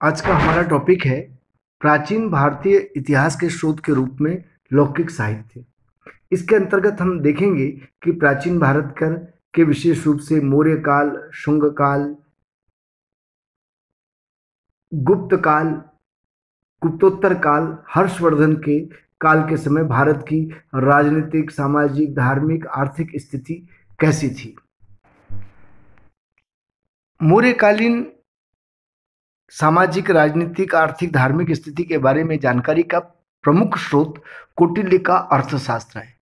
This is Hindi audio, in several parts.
आज का हमारा टॉपिक है प्राचीन भारतीय इतिहास के स्रोत के रूप में लौकिक साहित्य। इसके अंतर्गत हम देखेंगे कि प्राचीन भारत के विशेष रूप से मौर्य काल, शुंग काल, गुप्त काल, गुप्तोत्तर काल, हर्षवर्धन के काल के समय भारत की राजनीतिक, सामाजिक, धार्मिक, आर्थिक स्थिति कैसी थी। मौर्यकालीन सामाजिक, राजनीतिक, आर्थिक, धार्मिक स्थिति के बारे में जानकारी का प्रमुख स्रोत कौटिल्य का अर्थशास्त्र है।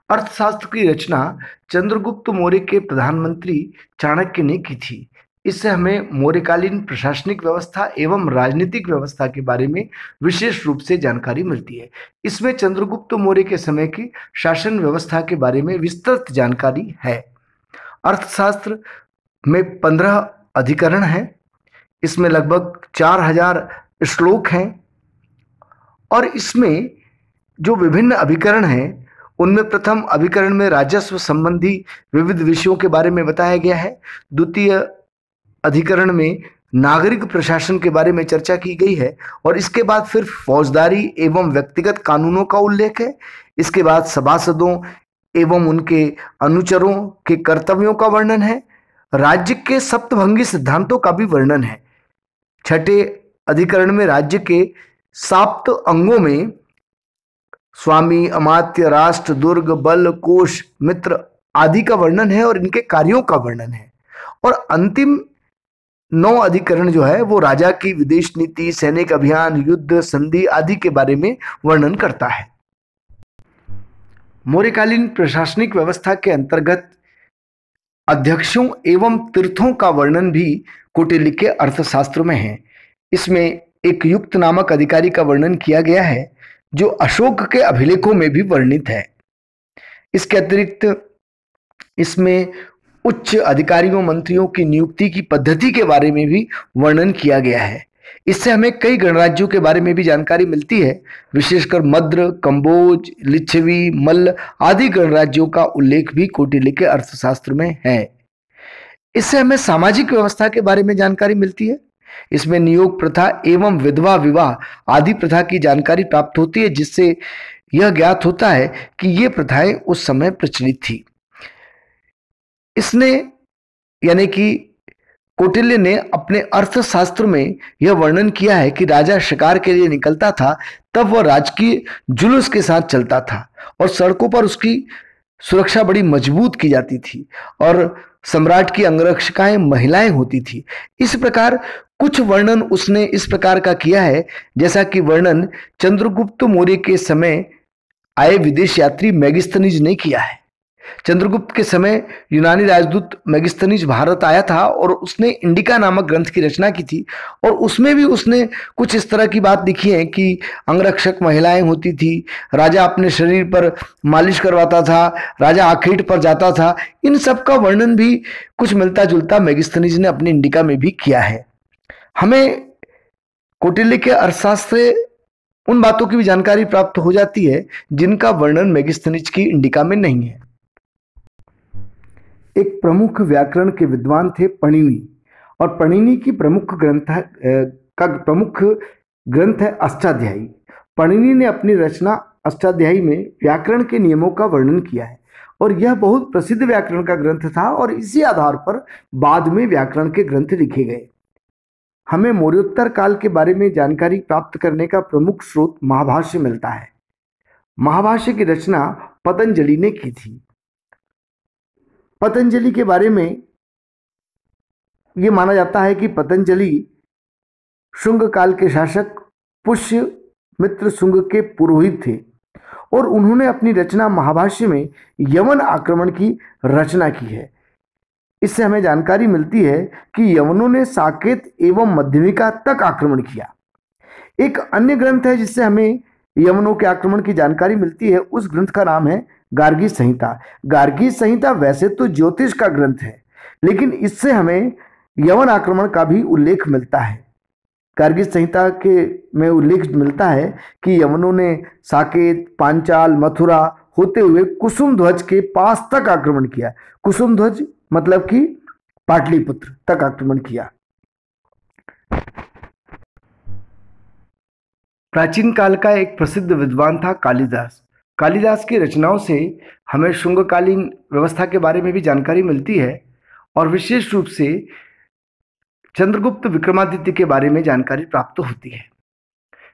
अर्थशास्त्र की रचना चंद्रगुप्त मौर्य के प्रधानमंत्री चाणक्य ने की थी। इससे हमें मौर्यकालीन प्रशासनिक व्यवस्था एवं राजनीतिक व्यवस्था के बारे में विशेष रूप से जानकारी मिलती है। इसमें चंद्रगुप्त मौर्य के समय की शासन व्यवस्था के बारे में विस्तृत जानकारी है। अर्थशास्त्र में 15 अधिकरण हैं। इसमें लगभग 4000 श्लोक हैं और इसमें जो विभिन्न अभिकरण हैं उनमें प्रथम अभिकरण में राजस्व संबंधी विविध विषयों के बारे में बताया गया है। द्वितीय अधिकरण में नागरिक प्रशासन के बारे में चर्चा की गई है और इसके बाद फिर फौजदारी एवं व्यक्तिगत कानूनों का उल्लेख है। इसके बाद सभासदों एवं उनके अनुचरों के कर्तव्यों का वर्णन है। राज्य के सप्तभंगी सिद्धांतों का भी वर्णन है। छठे अधिकरण में राज्य के साप्त अंगों में स्वामी, अमात्य, राष्ट्र, दुर्ग, बल, कोष, मित्र आदि का वर्णन है और इनके कार्यों का वर्णन है। और अंतिम 9 अधिकरण जो है वो राजा की विदेश नीति, सैनिक अभियान, युद्ध, संधि आदि के बारे में वर्णन करता है। मौर्यकालीन प्रशासनिक व्यवस्था के अंतर्गत अध्यक्षों एवं तीर्थों का वर्णन भी कौटिल्य के अर्थशास्त्र में है। इसमें एक युक्त नामक अधिकारी का वर्णन किया गया है जो अशोक के अभिलेखों में भी वर्णित है। इसके अतिरिक्त इसमें उच्च अधिकारियों, मंत्रियों की नियुक्ति की पद्धति के बारे में भी वर्णन किया गया है। इससे हमें कई गणराज्यों के बारे में भी जानकारी मिलती है। विशेषकर मद्र, कंबोज, लिच्छवी, मल्ल आदि गणराज्यों का उल्लेख भी कौटिल्य के अर्थशास्त्र में है। इससे हमें सामाजिक व्यवस्था के बारे में जानकारी मिलती है। इसमें नियोग प्रथा एवं विधवा विवाह आदि प्रथा की जानकारी प्राप्त होती है, जिससे यह ज्ञात होता है कि ये प्रथाएं उस समय प्रचलित थी। इसने यानी कि कौटिल्य ने अपने अर्थशास्त्र में यह वर्णन किया है कि राजा शिकार के लिए निकलता था तब वह राजकीय जुलूस के साथ चलता था और सड़कों पर उसकी सुरक्षा बड़ी मजबूत की जाती थी और सम्राट की अंगरक्षिकाएं महिलाएं होती थी। इस प्रकार कुछ वर्णन उसने इस प्रकार का किया है जैसा कि वर्णन चंद्रगुप्त मौर्य के समय आए विदेश यात्री मेगिस्थनीज ने किया है। चंद्रगुप्त के समय यूनानी राजदूत मेगिस्थनीज भारत आया था और उसने इंडिका नामक ग्रंथ की रचना की थी और उसमें भी उसने कुछ इस तरह की बात लिखी है कि अंगरक्षक महिलाएं होती थी, राजा अपने शरीर पर मालिश करवाता था, राजा आखेट पर जाता था। इन सब का वर्णन भी कुछ मिलता जुलता मेगिस्थनीज ने अपनी इंडिका में भी किया है। हमें कौटिल्य के अर्थशास्त्र से उन बातों की भी जानकारी प्राप्त हो जाती है जिनका वर्णन मेगिस्थनीज की इंडिका में नहीं है। एक प्रमुख व्याकरण के विद्वान थे पणिनि और पणिनि की प्रमुख ग्रंथ है अष्टाध्यायी। पणिनि ने अपनी रचना अष्टाध्यायी में व्याकरण के नियमों का वर्णन किया है और यह बहुत प्रसिद्ध व्याकरण का ग्रंथ था और इसी आधार पर बाद में व्याकरण के ग्रंथ लिखे गए। हमें मौर्योत्तर काल के बारे में जानकारी प्राप्त करने का प्रमुख स्रोत महाभाष्य मिलता है। महाभाष्य की रचना पतंजलि ने की थी। पतंजलि के बारे में यह माना जाता है कि पतंजलि शुंग काल के शासक पुष्य मित्र शुंग के पुरोहित थे और उन्होंने अपनी रचना महाभाष्य में यवन आक्रमण की रचना की है। इससे हमें जानकारी मिलती है कि यवनों ने साकेत एवं मध्यमिका तक आक्रमण किया। एक अन्य ग्रंथ है जिससे हमें यवनों के आक्रमण की जानकारी मिलती है। उस ग्रंथ का नाम है गार्गी संहिता। गार्गी संहिता वैसे तो ज्योतिष का ग्रंथ है, लेकिन इससे हमें यवन आक्रमण का भी उल्लेख मिलता है। गार्गी संहिता के में उल्लेख मिलता है कि यवनों ने साकेत, पांचाल, मथुरा होते हुए कुसुम ध्वज के पास तक आक्रमण किया। कुसुम ध्वज मतलब कि पाटलिपुत्र तक आक्रमण किया। प्राचीन काल का एक प्रसिद्ध विद्वान था कालिदास। कालिदास की रचनाओं से हमें शुंगकालीन व्यवस्था के बारे में भी जानकारी मिलती है और विशेष रूप से चंद्रगुप्त विक्रमादित्य के बारे में जानकारी प्राप्त होती है।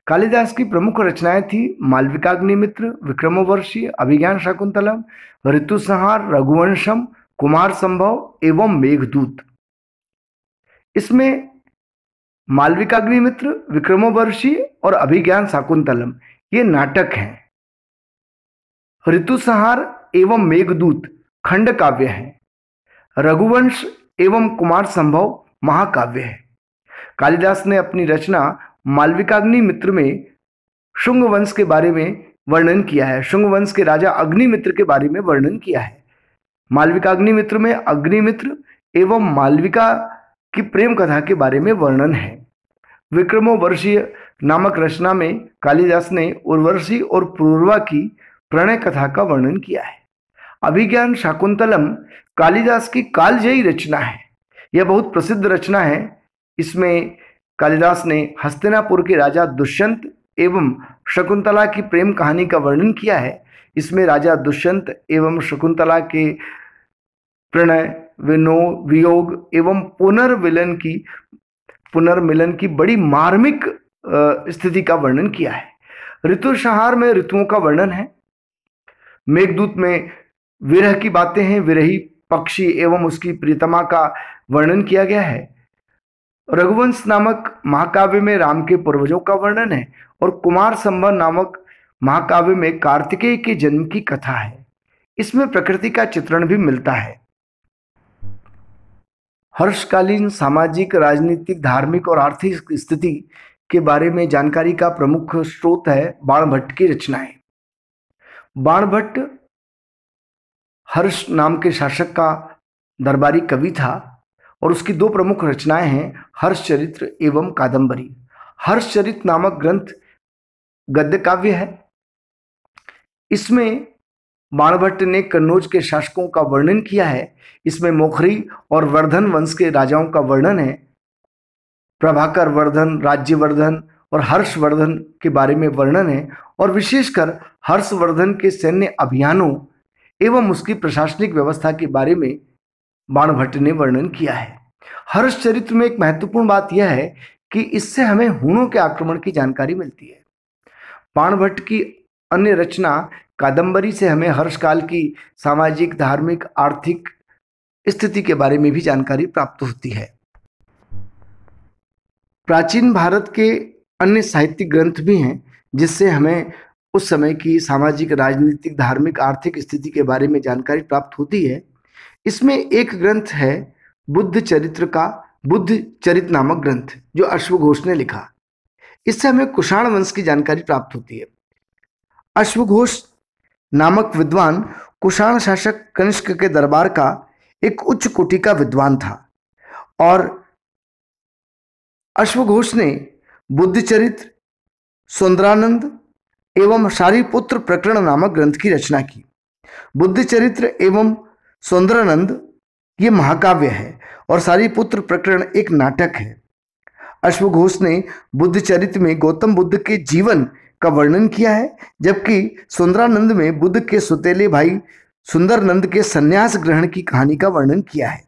कालिदास की प्रमुख रचनाएं थी मालविकाग्निमित्र, विक्रमोर्वशी, अभिज्ञान शाकुंतलम, ऋतुसंहार, रघुवंशम, कुमार संभव एवं मेघदूत। इसमें मालविकाग्निमित्र, विक्रमोर्वशी और अभिज्ञान शाकुंतलम ये नाटक हैं। ऋतुसंहार एवं मेघदूत खंड काव्य हैं। रघुवंश एवं कुमार संभव महाकाव्य है। कालिदास ने अपनी रचना मालविकाग्निमित्र में शुंग वंश के बारे में वर्णन किया है। शुंग वंश के राजा अग्निमित्र के बारे में वर्णन किया है। मालविकाग्निमित्र में अग्निमित्र एवं मालविका की प्रेम कथा के बारे में वर्णन है। विक्रमोर्वशीय नामक रचना में कालिदास ने उर्वशी और पूर्वा की प्रणय कथा का वर्णन किया है। अभिज्ञान शाकुंतलम कालिदास की कालजयी रचना है। यह बहुत प्रसिद्ध रचना है। इसमें कालिदास ने हस्तिनापुर के राजा दुष्यंत एवं शकुंतला की प्रेम कहानी का वर्णन किया है। इसमें राजा दुष्यंत एवं शकुंतला के प्रणय, वियोग एवं पुनर्मिलन की बड़ी मार्मिक स्थिति का वर्णन किया है। ऋतुसंहार में ऋतुओं का वर्णन है। मेघदूत में विरह की बातें हैं। विरही पक्षी एवं उसकी प्रियतमा का वर्णन किया गया है। रघुवंश नामक महाकाव्य में राम के पूर्वजों का वर्णन है और कुमार संभव नामक महाकाव्य में कार्तिकेय के जन्म की कथा है। इसमें प्रकृति का चित्रण भी मिलता है। हर्षकालीन सामाजिक, राजनीतिक, धार्मिक और आर्थिक स्थिति के बारे में जानकारी का प्रमुख स्रोत है बाणभट्ट की रचनाएं। बाणभट्ट हर्ष नाम के शासक का दरबारी कवि था और उसकी दो प्रमुख रचनाएं हैं हर्षचरित्र एवं कादंबरी। हर्षचरित्र नामक ग्रंथ गद्य काव्य है। इसमें बाणभट्ट ने कन्नौज के शासकों का वर्णन किया है। इसमें मोखरी और वर्धन वंश के राजाओं का वर्णन है। प्रभाकर वर्धन, राज्यवर्धन और हर्षवर्धन के बारे में वर्णन है और विशेषकर हर्षवर्धन के सैन्य अभियानों एवं उसकी प्रशासनिक व्यवस्था के बारे में बाणभट्ट ने वर्णन किया है। हर्षचरित्र में एक महत्वपूर्ण बात यह है कि इससे हमें हूणों के आक्रमण की जानकारी मिलती है। बाणभट्ट की अन्य रचना कादंबरी से हमें हर्षकाल की सामाजिक, धार्मिक, आर्थिक स्थिति के बारे में भी जानकारी प्राप्त होती है। प्राचीन भारत के अन्य साहित्यिक ग्रंथ भी हैं जिससे हमें उस समय की सामाजिक, राजनीतिक, धार्मिक, आर्थिक स्थिति के बारे में जानकारी प्राप्त होती है। इसमें एक ग्रंथ है बुद्ध चरित नामक ग्रंथ जो अश्वघोष ने लिखा। इससे हमें कुषाण वंश की जानकारी प्राप्त होती है। अश्वघोष नामक विद्वान कुषाण शासक कनिष्क के दरबार का एक उच्च कोटि का विद्वान था और अश्वघोष ने बुद्धचरित्र, सुंदरानंद एवं शारिपुत्र प्रकरण नामक ग्रंथ की रचना की। बुद्धचरित्र एवं सुंदरानंद ये महाकाव्य है और शारिपुत्र प्रकरण एक नाटक है। अश्वघोष ने बुद्धचरित्र में गौतम बुद्ध के जीवन का वर्णन किया है, जबकि सुंदरानंद में बुद्ध के सुतेले भाई सुंदरनंद के संन्यास ग्रहण की कहानी का वर्णन किया है।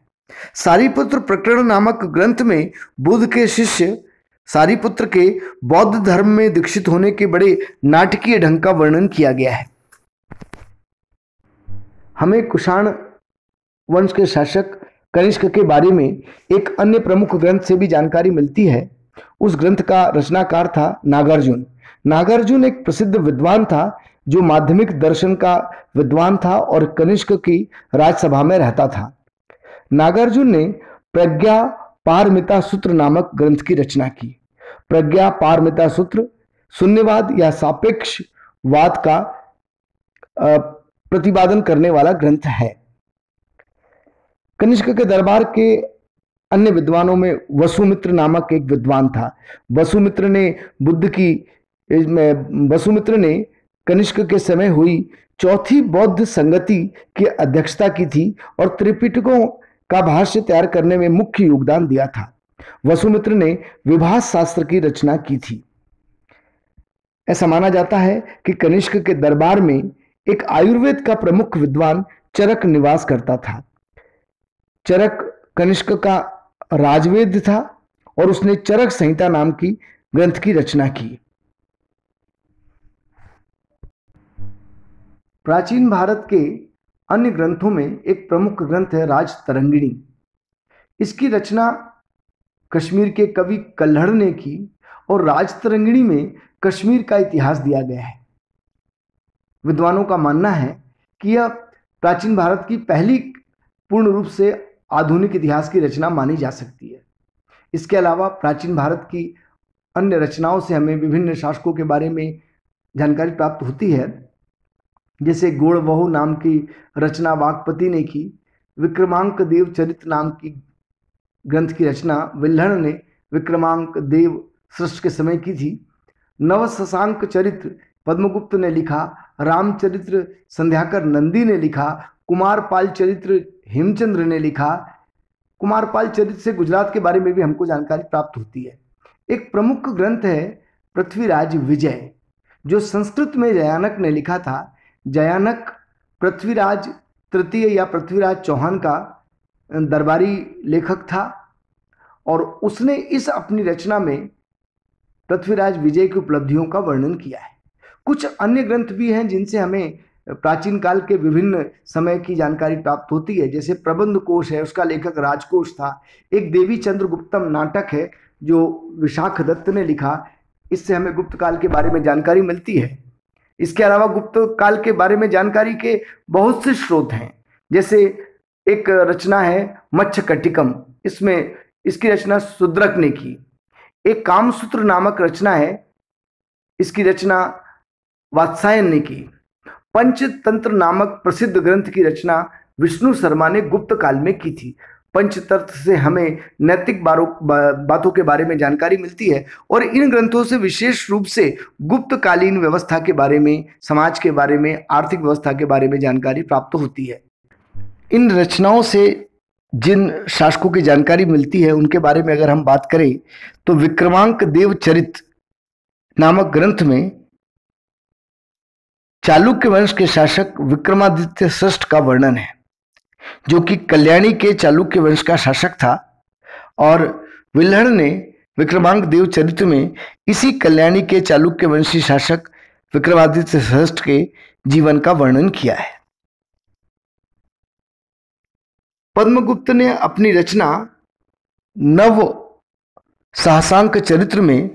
शारिपुत्र प्रकरण नामक ग्रंथ में बुद्ध के शिष्य शारिपुत्र के बौद्ध धर्म में दीक्षित होने के बड़े नाटकीय ढंग का वर्णन किया गया है। हमें कुषाण वंश के शासक कनिष्क के बारे में एक अन्य प्रमुख ग्रंथ से भी जानकारी मिलती है। उस ग्रंथ का रचनाकार था नागार्जुन। नागार्जुन एक प्रसिद्ध विद्वान था जो माध्यमिक दर्शन का विद्वान था और कनिष्क की राजसभा में रहता था। नागार्जुन ने प्रज्ञा पारमिता सूत्र नामक ग्रंथ की रचना की। प्रज्ञा पारमिता सूत्र शून्यवाद या सापेक्षवाद का प्रतिपादन करने वाला ग्रंथ है। कनिष्क के दरबार के अन्य विद्वानों में वसुमित्र नामक एक विद्वान था। वसुमित्र ने कनिष्क के समय हुई चौथी बौद्ध संगति की अध्यक्षता की थी और त्रिपिटकों का भाष्य तैयार करने में मुख्य योगदान दिया था। वसुमित्र ने विभाष शास्त्र की रचना की थी। ऐसा माना जाता है कि कनिष्क के दरबार में एक आयुर्वेद का प्रमुख विद्वान चरक निवास करता था। चरक कनिष्क का राजवेद्य था और उसने चरक संहिता नाम की ग्रंथ की रचना की। प्राचीन भारत के अन्य ग्रंथों में एक प्रमुख ग्रंथ है राजतरंगिणी। इसकी रचना कश्मीर के कवि कल्हड़ ने की और राजतरंगिणी में कश्मीर का इतिहास दिया गया है। विद्वानों का मानना है कि यह प्राचीन भारत की पहली पूर्ण रूप से आधुनिक इतिहास की रचना मानी जा सकती है। इसके अलावा प्राचीन भारत की अन्य रचनाओं से हमें विभिन्न शासकों के बारे में जानकारी प्राप्त होती है। जैसे गोड़वहु नाम की रचना वाकपति ने की, विक्रमांक देव चरित्र नाम की ग्रंथ की रचना विल्हण ने विक्रमांक देव सृष्टि के समय की थी। नव शशांक चरित्र पद्मगुप्त ने लिखा, रामचरित्र संध्याकर नंदी ने लिखा, कुमारपाल चरित्र हेमचंद्र ने लिखा। कुमारपाल चरित्र से गुजरात के बारे में भी हमको जानकारी प्राप्त होती है। एक प्रमुख ग्रंथ है पृथ्वीराज विजय, जो संस्कृत में जयानक ने लिखा था। जयानक पृथ्वीराज तृतीय या पृथ्वीराज चौहान का दरबारी लेखक था और उसने इस अपनी रचना में पृथ्वीराज विजय की उपलब्धियों का वर्णन किया है। कुछ अन्य ग्रंथ भी हैं जिनसे हमें प्राचीन काल के विभिन्न समय की जानकारी प्राप्त होती है। जैसे प्रबंध कोश है, उसका लेखक राजकोष था। एक देवी चंद्रगुप्तम नाटक है जो विशाख दत्त ने लिखा, इससे हमें गुप्त काल के बारे में जानकारी मिलती है। इसके अलावा गुप्त काल के बारे में जानकारी के बहुत से स्रोत हैं। जैसे एक रचना है मच्छकटिकम, इसमें इसकी रचना शूद्रक ने की। एक कामसूत्र नामक रचना है, इसकी रचना वात्सायन ने की। पंचतंत्र नामक प्रसिद्ध ग्रंथ की रचना विष्णु शर्मा ने गुप्त काल में की थी। पंचतंत्र से हमें नैतिक बातों के बारे में जानकारी मिलती है और इन ग्रंथों से विशेष रूप से गुप्तकालीन व्यवस्था के बारे में, समाज के बारे में, आर्थिक व्यवस्था के बारे में जानकारी प्राप्त होती है। इन रचनाओं से जिन शासकों की जानकारी मिलती है उनके बारे में अगर हम बात करें तो विक्रमांक देव चरित्र नामक ग्रंथ में चालुक्य वंश के शासक विक्रमादित्य षष्ठ का वर्णन है, जो कि कल्याणी के चालुक्य वंश का शासक था। और विल्हण ने विक्रमांक देव चरित्र में इसी कल्याणी के चालुक्य वंशी शासक विक्रमादित्य षष्ठ के जीवन का वर्णन किया है। पद्मगुप्त ने अपनी रचना नव सहसांक चरित्र में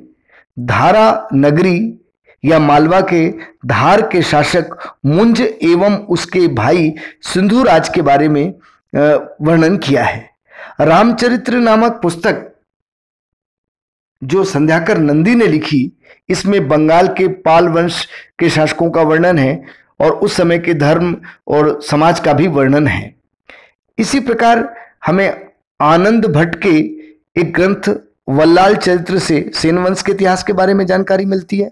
धारा नगरी या मालवा के धार के शासक मुंज एवं उसके भाई सिंधुराज के बारे में वर्णन किया है। रामचरित्र नामक पुस्तक जो संध्याकर नंदी ने लिखी, इसमें बंगाल के पाल वंश के शासकों का वर्णन है और उस समय के धर्म और समाज का भी वर्णन है। इसी प्रकार हमें आनंद भट्ट के एक ग्रंथ वल्लाल चरित्र से सेन वंश के इतिहास के बारे में जानकारी मिलती है।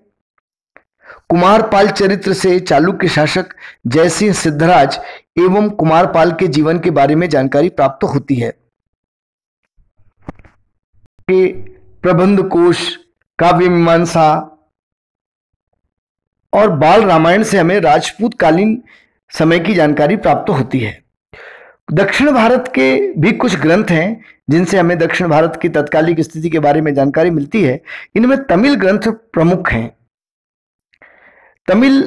कुमारपाल चरित्र से चालुक्य शासक जयसिंह सिद्धराज एवं कुमारपाल के जीवन के बारे में जानकारी प्राप्त होती है। प्रबंध कोश, काव्य मीमांसा और बाल रामायण से हमें राजपूत कालीन समय की जानकारी प्राप्त होती है। दक्षिण भारत के भी कुछ ग्रंथ हैं जिनसे हमें दक्षिण भारत की तत्कालिक स्थिति के बारे में जानकारी मिलती है। इनमें तमिल ग्रंथ प्रमुख हैं। तमिल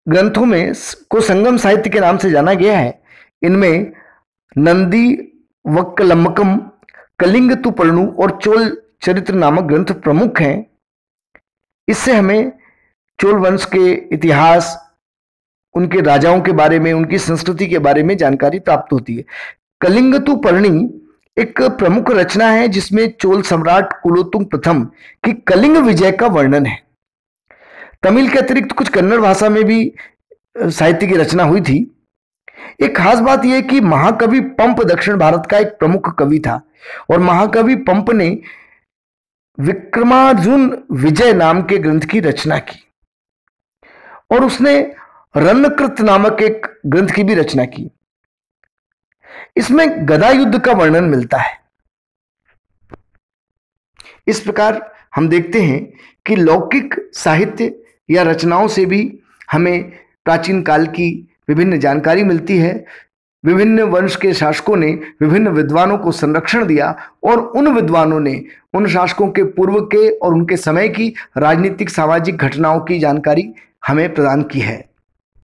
ग्रंथों में को संगम साहित्य के नाम से जाना गया है। इनमें नंदी वक्कलम्मकम, कलिंगतुपर्णु और चोल चरित्र नामक ग्रंथ प्रमुख हैं। इससे हमें चोल वंश के इतिहास, उनके राजाओं के बारे में, उनकी संस्कृति के बारे में जानकारी प्राप्त होती है। कलिंगतुपर्णी एक प्रमुख रचना है जिसमें चोल सम्राट कुलोत्तुंग प्रथम की कलिंग विजय का वर्णन है। तमिल के अतिरिक्त कुछ कन्नड़ भाषा में भी साहित्य की रचना हुई थी। एक खास बात यह कि महाकवि पंप दक्षिण भारत का एक प्रमुख कवि था और महाकवि पंप ने विक्रमार्जुन विजय नाम के ग्रंथ की रचना की और उसने रणकृत नामक एक ग्रंथ की भी रचना की। इसमें गदा युद्ध का वर्णन मिलता है। इस प्रकार हम देखते हैं कि लौकिक साहित्य या रचनाओं से भी हमें प्राचीन काल की विभिन्न जानकारी मिलती है। विभिन्न वंश के शासकों ने विभिन्न विद्वानों को संरक्षण दिया और उन विद्वानों ने उन शासकों के पूर्व के और उनके समय की राजनीतिक सामाजिक घटनाओं की जानकारी हमें प्रदान की है।